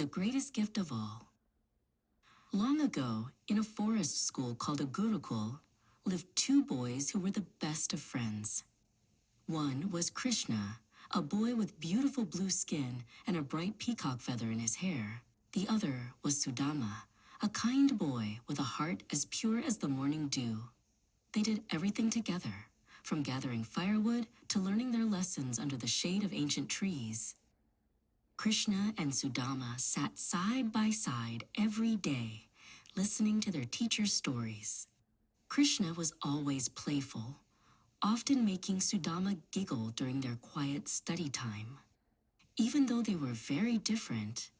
the greatest gift of all. Long ago, in a forest school called a Gurukul, lived two boys who were the best of friends. One was Krishna, a boy with beautiful blue skin and a bright peacock feather in his hair. The other was Sudama, a kind boy with a heart as pure as the morning dew. They did everything together, from gathering firewood to learning their lessons under the shade of ancient trees. Krishna and Sudama sat side by side every day, listening to their teacher's stories. Krishna was always playful, often making Sudama giggle during their quiet study time. Even though they were very different,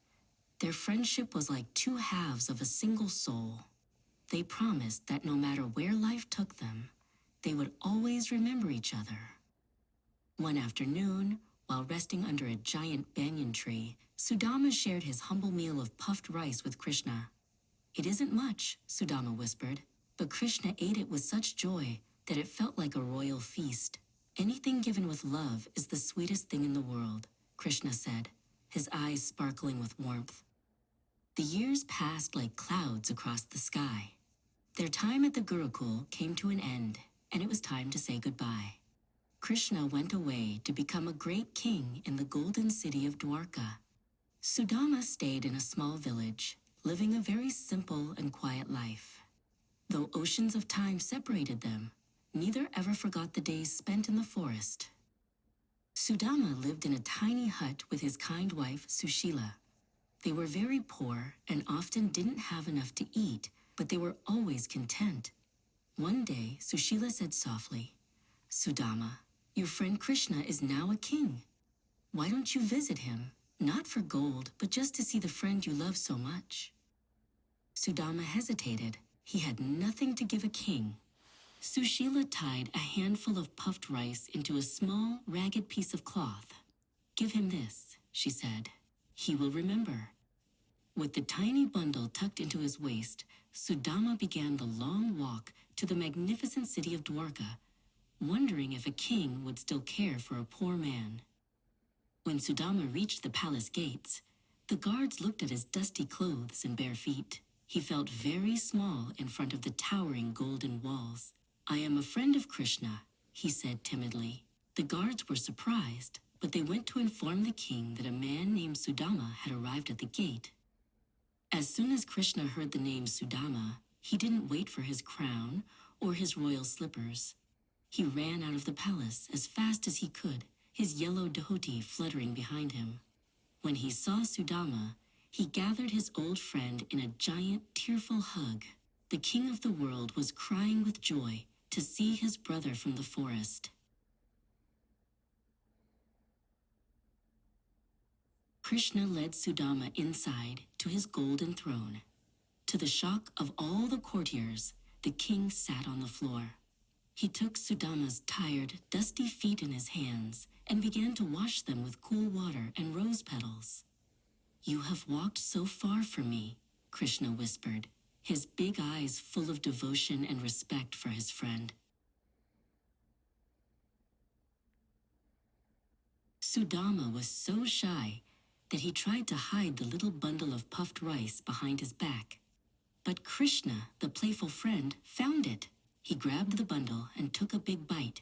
their friendship was like two halves of a single soul. They promised that no matter where life took them, they would always remember each other. One afternoon, while resting under a giant banyan tree, Sudama shared his humble meal of puffed rice with Krishna. "It isn't much," Sudama whispered, but Krishna ate it with such joy that it felt like a royal feast. "Anything given with love is the sweetest thing in the world," Krishna said, his eyes sparkling with warmth. The years passed like clouds across the sky. Their time at the Gurukul came to an end, and it was time to say goodbye. Krishna went away to become a great king in the golden city of Dwarka. Sudama stayed in a small village, living a very simple and quiet life. Though oceans of time separated them, neither ever forgot the days spent in the forest. Sudama lived in a tiny hut with his kind wife, Sushila. They were very poor and often didn't have enough to eat, but they were always content. One day, Sushila said softly, "Sudama, your friend Krishna is now a king. Why don't you visit him? Not for gold, but just to see the friend you love so much." Sudama hesitated. He had nothing to give a king. Sushila tied a handful of puffed rice into a small, ragged piece of cloth. "Give him this," she said. "He will remember." With the tiny bundle tucked into his waist, Sudama began the long walk to the magnificent city of Dwarka, wondering if a king would still care for a poor man. When Sudama reached the palace gates, the guards looked at his dusty clothes and bare feet. He felt very small in front of the towering golden walls. "I am a friend of Krishna," he said timidly. The guards were surprised, but they went to inform the king that a man named Sudama had arrived at the gate. As soon as Krishna heard the name Sudama, he didn't wait for his crown or his royal slippers. He ran out of the palace as fast as he could, his yellow dhoti fluttering behind him. When he saw Sudama, he gathered his old friend in a giant, tearful hug. The king of the world was crying with joy to see his brother from the forest. Krishna led Sudama inside to his golden throne. To the shock of all the courtiers, the king sat on the floor. He took Sudama's tired, dusty feet in his hands and began to wash them with cool water and rose petals. "You have walked so far for me," Krishna whispered, his big eyes full of devotion and respect for his friend. Sudama was so shy that he tried to hide the little bundle of puffed rice behind his back. But Krishna, the playful friend, found it. He grabbed the bundle and took a big bite.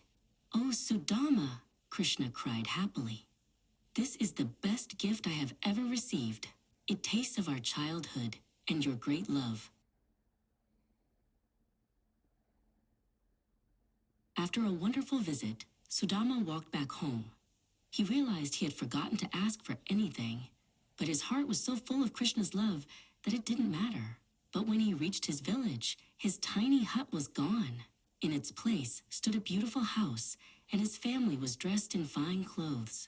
"Oh, Sudama," Krishna cried happily. "This is the best gift I have ever received. It tastes of our childhood and your great love." After a wonderful visit, Sudama walked back home. He realized he had forgotten to ask for anything, but his heart was so full of Krishna's love that it didn't matter. But when he reached his village, his tiny hut was gone. In its place stood a beautiful house, and his family was dressed in fine clothes.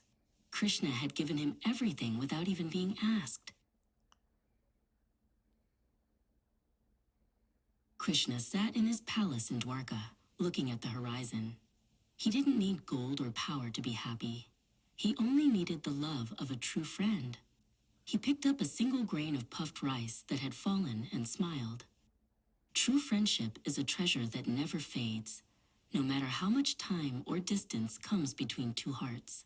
Krishna had given him everything without even being asked. Krishna sat in his palace in Dwarka, looking at the horizon. He didn't need gold or power to be happy. He only needed the love of a true friend. He picked up a single grain of puffed rice that had fallen and smiled. True friendship is a treasure that never fades, no matter how much time or distance comes between two hearts.